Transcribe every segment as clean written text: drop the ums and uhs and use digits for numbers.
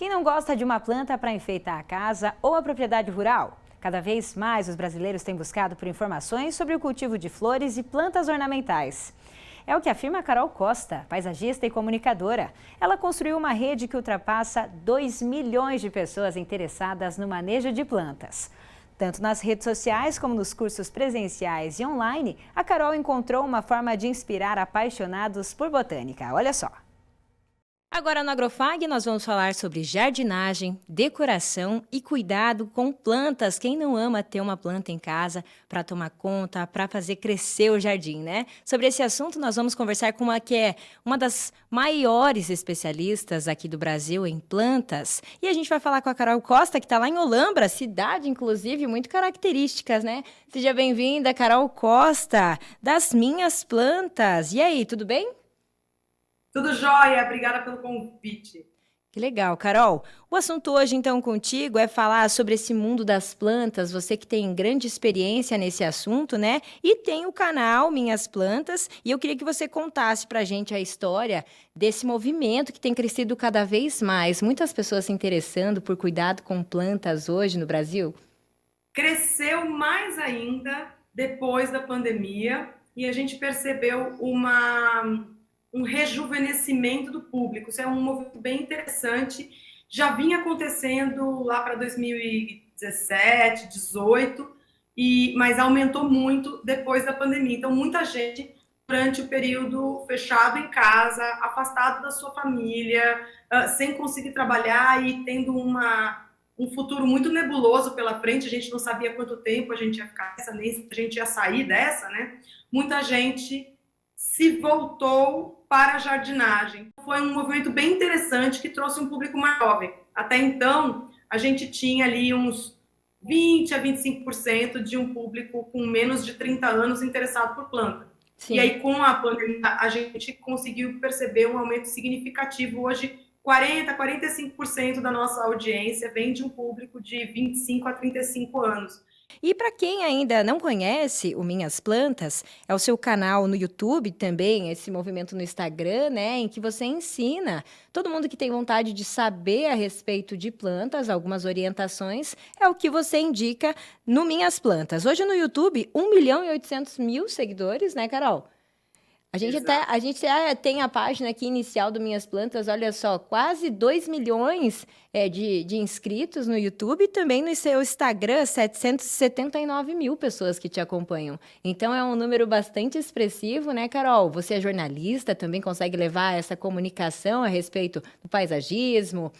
Quem não gosta de uma planta para enfeitar a casa ou a propriedade rural? Cada vez mais os brasileiros têm buscado por informações sobre o cultivo de flores e plantas ornamentais. É o que afirma a Carol Costa, paisagista e comunicadora. Ela construiu uma rede que ultrapassa 2 milhões de pessoas interessadas no manejo de plantas. Tanto nas redes sociais como nos cursos presenciais e online, a Carol encontrou uma forma de inspirar apaixonados por botânica. Olha só. Agora no Agrofag nós vamos falar sobre jardinagem, decoração e cuidado com plantas. Quem não ama ter uma planta em casa para tomar conta, para fazer crescer o jardim, né? Sobre esse assunto nós vamos conversar com uma que é uma das maiores especialistas aqui do Brasil em plantas. E a gente vai falar com a Carol Costa, que está lá em Olambra, cidade inclusive muito características, né? Seja bem-vinda, Carol Costa, das Minhas Plantas. E aí, tudo bem? Tudo jóia, obrigada pelo convite. Que legal, Carol. O assunto hoje, então, contigo é falar sobre esse mundo das plantas. Você que tem grande experiência nesse assunto, né? E tem o canal Minhas Plantas. E eu queria que você contasse pra gente a história desse movimento que tem crescido cada vez mais. Muitas pessoas se interessando por cuidado com plantas hoje no Brasil. Cresceu mais ainda depois da pandemia e a gente percebeu um rejuvenescimento do público. Isso é um movimento bem interessante. Já vinha acontecendo lá para 2017, 2018, mas aumentou muito depois da pandemia. Então, muita gente, durante o período fechado em casa, afastado da sua família, sem conseguir trabalhar e tendo um futuro muito nebuloso pela frente, a gente não sabia quanto tempo a gente ia ficar nessa, nem se a gente ia sair dessa, né? Muita gente se voltou para a jardinagem. Foi um movimento bem interessante que trouxe um público mais jovem. Até então, a gente tinha ali uns 20 a 25% de um público com menos de 30 anos interessado por planta. Sim. E aí, com a pandemia, a gente conseguiu perceber um aumento significativo. Hoje, 40 a 45% da nossa audiência vem de um público de 25 a 35 anos. E para quem ainda não conhece o Minhas Plantas, é o seu canal no YouTube também, esse movimento no Instagram, né, em que você ensina todo mundo que tem vontade de saber a respeito de plantas, algumas orientações, é o que você indica no Minhas Plantas. Hoje no YouTube, 1.800.000 seguidores, né, Carol? A gente tem a página aqui inicial do Minhas Plantas, olha só, quase 2 milhões de inscritos no YouTube e também no seu Instagram, 779 mil pessoas que te acompanham. Então é um número bastante expressivo, né, Carol? Você é jornalista, também consegue levar essa comunicação a respeito do paisagismo,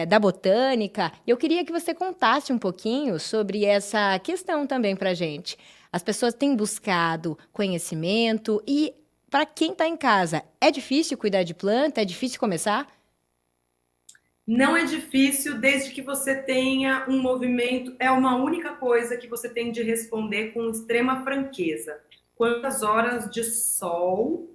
da botânica. Eu queria que você contasse um pouquinho sobre essa questão também para a gente. As pessoas têm buscado conhecimento e para quem está em casa, é difícil cuidar de planta? É difícil começar? Não é difícil, desde que você tenha um movimento. É uma única coisa que você tem de responder com extrema franqueza. Quantas horas de sol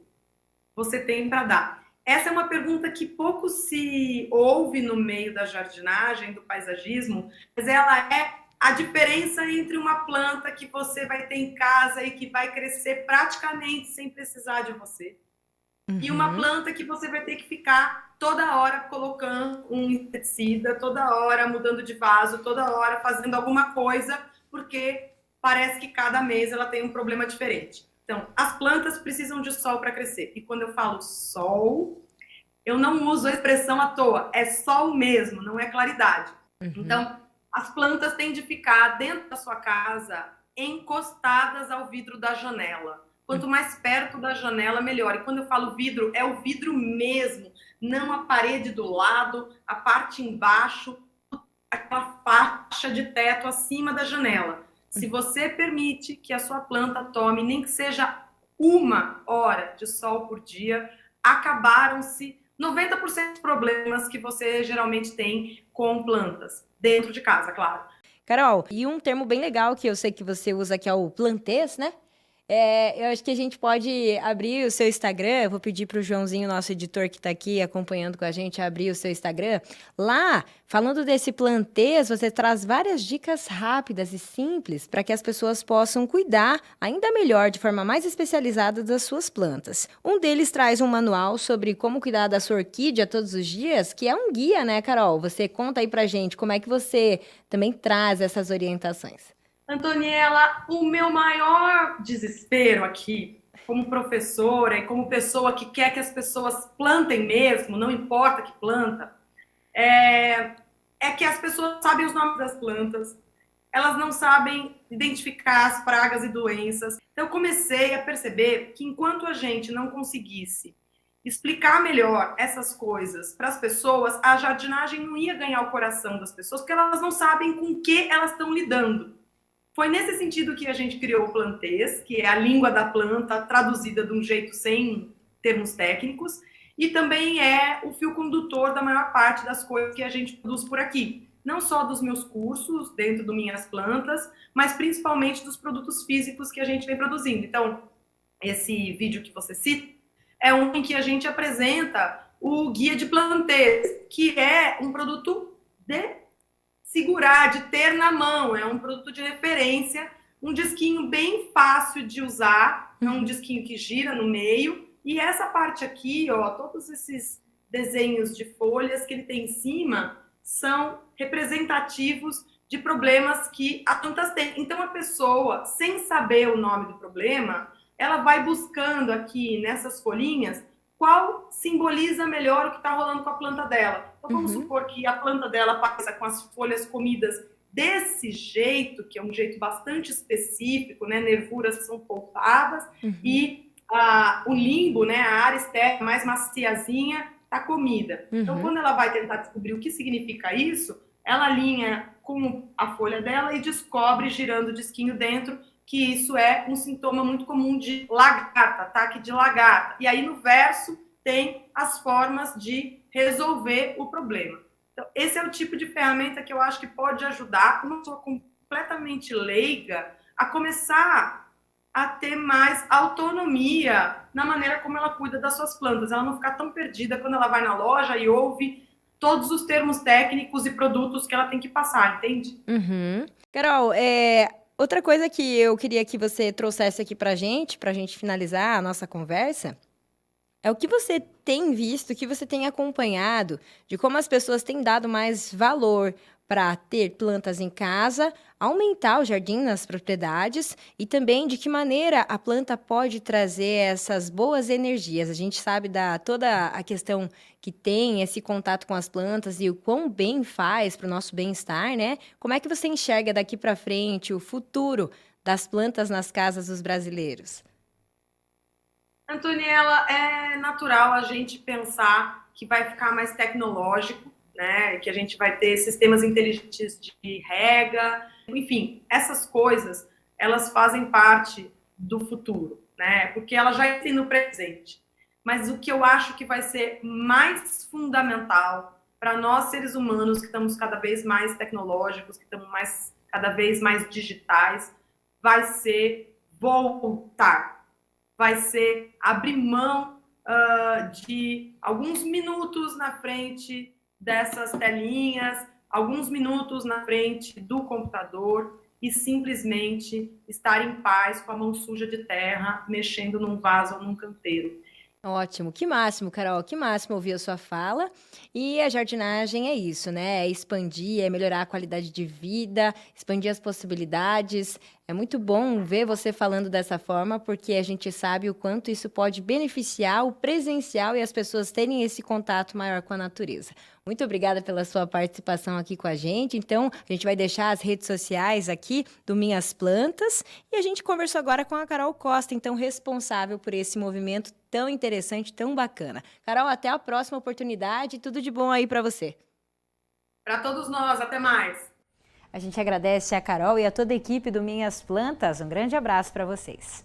você tem para dar? Essa é uma pergunta que pouco se ouve no meio da jardinagem, do paisagismo, mas ela é a diferença entre uma planta que você vai ter em casa e que vai crescer praticamente sem precisar de você, e uma planta que você vai ter que ficar toda hora colocando um inseticida, toda hora mudando de vaso, toda hora fazendo alguma coisa, porque parece que cada mês ela tem um problema diferente. Então, as plantas precisam de sol para crescer. E quando eu falo sol, eu não uso a expressão à toa, é sol mesmo, não é claridade. Então, as plantas têm de ficar dentro da sua casa, encostadas ao vidro da janela. Quanto mais perto da janela, melhor. E quando eu falo vidro, é o vidro mesmo, não a parede do lado, a parte embaixo, aquela faixa de teto acima da janela. Se você permite que a sua planta tome, nem que seja 1 hora de sol por dia, acabaram-se 90% dos problemas que você geralmente tem com plantas. Dentro de casa, claro. Carol, e um termo bem legal que eu sei que você usa, que é o plantês, né? Eu acho que a gente pode abrir o seu Instagram. Eu vou pedir para o Joãozinho, nosso editor que está aqui acompanhando com a gente, abrir o seu Instagram. Lá, falando desse plantês, você traz várias dicas rápidas e simples para que as pessoas possam cuidar ainda melhor, de forma mais especializada, das suas plantas. Um deles traz um manual sobre como cuidar da sua orquídea todos os dias, que é um guia, né, Carol? Você conta aí pra gente como é que você também traz essas orientações. Antoniela, o meu maior desespero aqui, como professora e como pessoa que quer que as pessoas plantem mesmo, não importa que planta, é que as pessoas sabem os nomes das plantas, elas não sabem identificar as pragas e doenças. Então, eu comecei a perceber que enquanto a gente não conseguisse explicar melhor essas coisas para as pessoas, a jardinagem não ia ganhar o coração das pessoas, porque elas não sabem com o que elas estão lidando. Foi nesse sentido que a gente criou o Plantês, que é a língua da planta traduzida de um jeito sem termos técnicos, e também é o fio condutor da maior parte das coisas que a gente produz por aqui. Não só dos meus cursos, dentro do Minhas Plantas, mas principalmente dos produtos físicos que a gente vem produzindo. Então, esse vídeo que você cita é um em que a gente apresenta o Guia de Plantês, que é um produto de segurar, de ter na mão, é um produto de referência, um disquinho bem fácil de usar, é um disquinho que gira no meio, e essa parte aqui, ó, todos esses desenhos de folhas que ele tem em cima são representativos de problemas que as plantas têm. Então a pessoa, sem saber o nome do problema, ela vai buscando aqui nessas folhinhas qual simboliza melhor o que está rolando com a planta dela. Então, vamos supor que a planta dela passa com as folhas comidas desse jeito, que é um jeito bastante específico, né? Nervuras são poupadas, e o limbo, né? A área externa mais maciazinha, está comida. Então, quando ela vai tentar descobrir o que significa isso, ela alinha com a folha dela e descobre, girando o disquinho dentro, que isso é um sintoma muito comum de lagarta, ataque de lagarta. E aí no verso tem as formas de resolver o problema. Então, esse é o tipo de ferramenta que eu acho que pode ajudar uma pessoa completamente leiga a começar a ter mais autonomia na maneira como ela cuida das suas plantas. Ela não ficar tão perdida quando ela vai na loja e ouve todos os termos técnicos e produtos que ela tem que passar, entende? Carol, outra coisa que eu queria que você trouxesse aqui pra gente finalizar a nossa conversa, é o que você tem visto, o que você tem acompanhado, de como as pessoas têm dado mais valor para ter plantas em casa, aumentar o jardim nas propriedades e também de que maneira a planta pode trazer essas boas energias. A gente sabe toda a questão que tem esse contato com as plantas e o quão bem faz para o nosso bem-estar, né? Como é que você enxerga daqui para frente o futuro das plantas nas casas dos brasileiros? Antoniela, é natural a gente pensar que vai ficar mais tecnológico, né? Que a gente vai ter sistemas inteligentes de rega, enfim, essas coisas, elas fazem parte do futuro, né? Porque elas já existem no presente. Mas o que eu acho que vai ser mais fundamental para nós, seres humanos, que estamos cada vez mais tecnológicos, que estamos cada vez mais digitais, vai ser voltar. Vai ser abrir mão de alguns minutos na frente dessas telinhas, alguns minutos na frente do computador e simplesmente estar em paz com a mão suja de terra, mexendo num vaso ou num canteiro. Ótimo, que máximo, Carol, que máximo ouvir a sua fala. E a jardinagem é isso, né? É expandir, é melhorar a qualidade de vida, expandir as possibilidades. É muito bom ver você falando dessa forma, porque a gente sabe o quanto isso pode beneficiar o presencial e as pessoas terem esse contato maior com a natureza. Muito obrigada pela sua participação aqui com a gente. Então, a gente vai deixar as redes sociais aqui do Minhas Plantas. E a gente conversou agora com a Carol Costa, então responsável por esse movimento tão interessante, tão bacana. Carol, até a próxima oportunidade. Tudo de bom aí para você. Para todos nós, até mais. A gente agradece a Carol e a toda a equipe do Minhas Plantas. Um grande abraço para vocês.